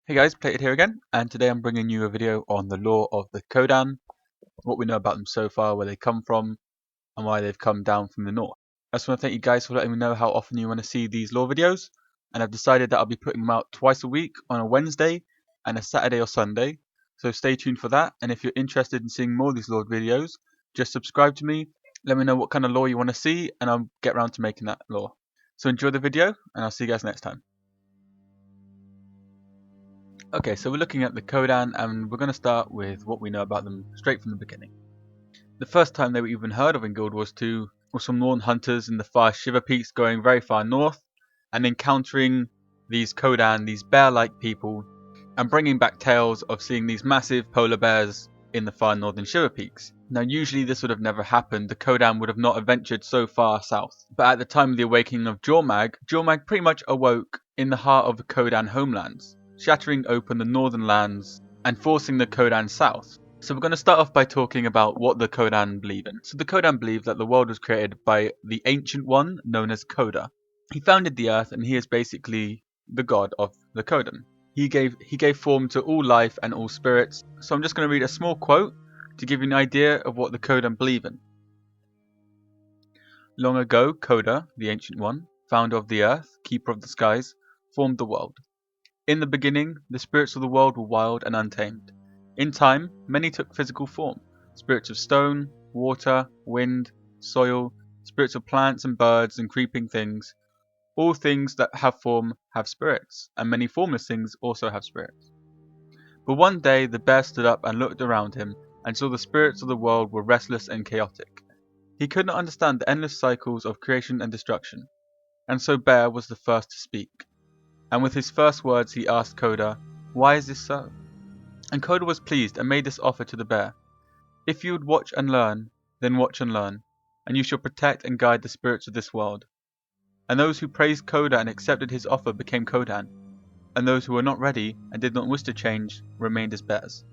Hey guys, Plated here again, and today I'm bringing you a video on the lore of the Kodan, what we know about them so far, where they come from, and why they've come down from the north. I just want to thank you guys for letting me know how often you want to see these lore videos, and I've decided that I'll be putting them out twice a week on a Wednesday and a Saturday or Sunday, so stay tuned for that, and if you're interested in seeing more of these lore videos, just subscribe to me, let me know what kind of lore you want to see, and I'll get around to making that lore. So enjoy the video, and I'll see you guys next time. Okay, so we're looking at the Kodan, and we're going to start with what we know about them straight from the beginning. The first time they were even heard of in Guild Wars 2 was from Norn hunters in the far Shiver Peaks going very far north, and encountering these Kodan, these bear-like people, and bringing back tales of seeing these massive polar bears in the far northern Shiver Peaks. Now usually this would have never happened, the Kodan would have not adventured so far south. But at the time of the awakening of Jormag pretty much awoke in the heart of the Kodan homelands, shattering open the northern lands and forcing the Kodan south. So we're going to start off by talking about what the Kodan believe in. So the Kodan believe that the world was created by the Ancient One known as Koda. He founded the earth and he is basically the god of the Kodan. He gave form to all life and all spirits. So I'm just going to read a small quote to give you an idea of what the Kodan believe in. Long ago, Koda, the Ancient One, founder of the earth, keeper of the skies, formed the world. In the beginning, the spirits of the world were wild and untamed. In time, many took physical form. Spirits of stone, water, wind, soil, spirits of plants and birds and creeping things. All things that have form have spirits, and many formless things also have spirits. But one day the bear stood up and looked around him, and saw the spirits of the world were restless and chaotic. He could not understand the endless cycles of creation and destruction, and so Bear was the first to speak. And with his first words he asked Koda, "Why is this so?" And Koda was pleased and made this offer to the bear. "If you would watch and learn, then watch and learn, and you shall protect and guide the spirits of this world." And those who praised Koda and accepted his offer became Kodan, and those who were not ready and did not wish to change remained as bears.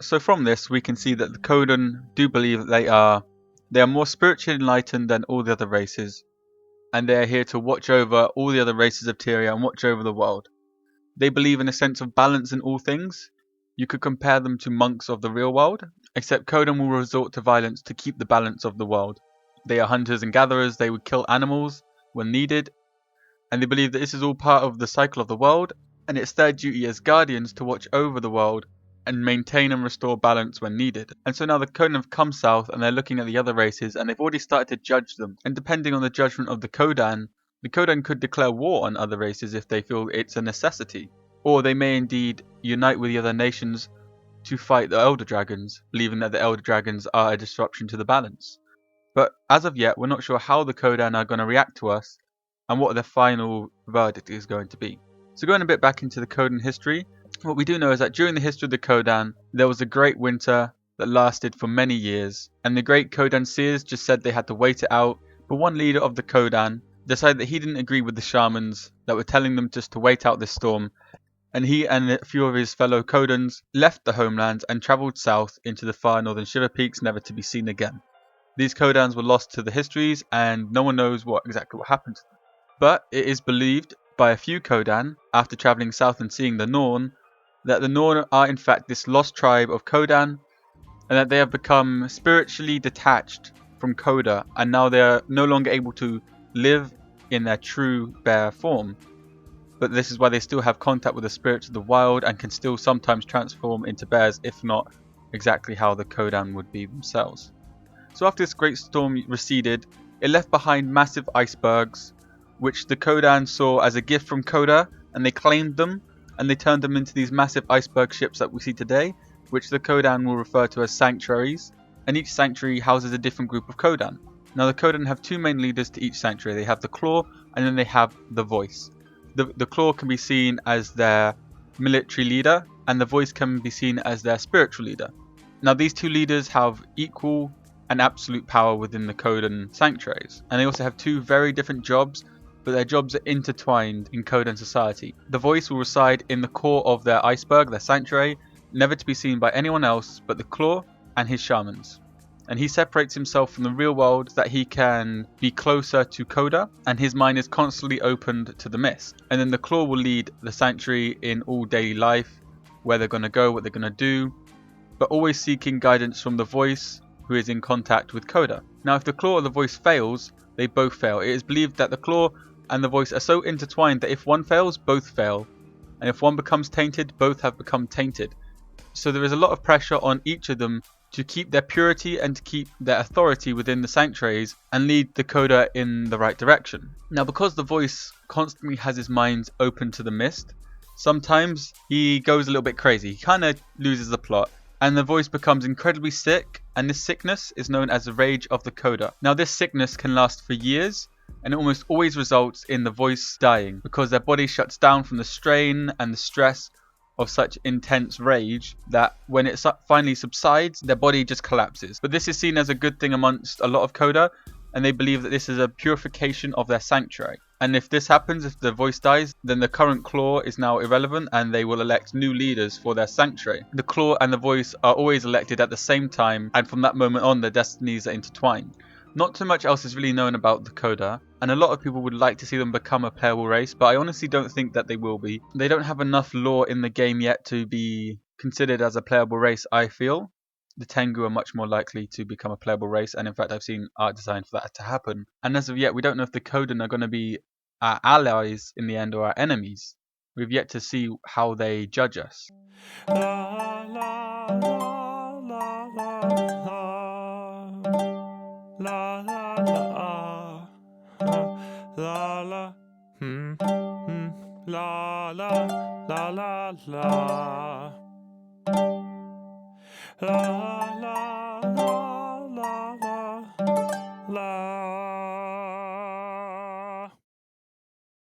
So from this we can see that the Kodan do believe that they are more spiritually enlightened than all the other races, and they are here to watch over all the other races of Tyria and watch over the world. They believe in a sense of balance in all things. You could compare them to monks of the real world, except Kodan will resort to violence to keep the balance of the world. They are hunters and gatherers, they would kill animals when needed, and they believe that this is all part of the cycle of the world, and it's their duty as guardians to watch over the world and maintain and restore balance when needed. And so now the Kodan have come south and they're looking at the other races and they've already started to judge them. And depending on the judgment of the Kodan could declare war on other races if they feel it's a necessity. Or they may indeed unite with the other nations to fight the Elder Dragons, believing that the Elder Dragons are a disruption to the balance. But as of yet, we're not sure how the Kodan are going to react to us and what their final verdict is going to be. So going a bit back into the Kodan history, what we do know is that during the history of the Kodan, there was a great winter that lasted for many years, and the great Kodan seers just said they had to wait it out, but one leader of the Kodan decided that he didn't agree with the shamans that were telling them just to wait out this storm, and he and a few of his fellow Kodans left the homeland and travelled south into the far northern Shiver Peaks, never to be seen again. These Kodans were lost to the histories, and no one knows exactly what happened to them. But it is believed by a few Kodan, after travelling south and seeing the Norn, that the Norn are in fact this lost tribe of Kodan, and that they have become spiritually detached from Koda, and now they are no longer able to live in their true bear form. But this is why they still have contact with the spirits of the wild and can still sometimes transform into bears, if not exactly how the Kodan would be themselves. So after this great storm receded, it left behind massive icebergs, which the Kodan saw as a gift from Koda, and they claimed them, and they turned them into these massive iceberg ships that we see today, which the Kodan will refer to as sanctuaries, and each sanctuary houses a different group of Kodan. Now the Kodan have two main leaders to each sanctuary. They have the Claw, and then they have the Voice. The Claw can be seen as their military leader, and the Voice can be seen as their spiritual leader. Now these two leaders have equal and absolute power within the Kodan sanctuaries, and they also have two very different jobs, but their jobs are intertwined in Kodan society. The Voice will reside in the core of their iceberg, their sanctuary, never to be seen by anyone else but the Claw and his shamans. and he separates himself from the real world so that he can be closer to Coda, and his mind is constantly opened to the mist. And then the claw will lead the sanctuary in all daily life, where they're going to go, what they're going to do, but always seeking guidance from the voice who is in contact with Coda. Now, if the claw or the voice fails, they both fail. It is believed that the claw and the voice are so intertwined that if one fails, both fail. And if one becomes tainted, both have become tainted. So there is a lot of pressure on each of them to keep their purity and to keep their authority within the sanctuaries and lead the Coda in the right direction. Now, because the voice constantly has his mind open to the mist, sometimes he goes a little bit crazy. He kind of loses the plot, and the voice becomes incredibly sick, and this sickness is known as the Rage of the Coda. Now, this sickness can last for years, and it almost always results in the voice dying because their body shuts down from the strain and the stress of such intense rage that when it finally subsides, their body just collapses. But this is seen as a good thing amongst a lot of Coda, and they believe that this is a purification of their sanctuary. And if this happens, if the voice dies, then the current claw is now irrelevant and they will elect new leaders for their sanctuary. The claw and the voice are always elected at the same time, and from that moment on, their destinies are intertwined. Not too much else is really known about the Coda, and a lot of people would like to see them become a playable race, but I honestly don't think that they will be. They don't have enough lore in the game yet to be considered as a playable race, I feel. The Tengu are much more likely to become a playable race, and in fact I've seen art design for that to happen. And as of yet, we don't know if the Codan are going to be our allies in the end or our enemies. We've yet to see how they judge us. La la la la la la la la la la la la la la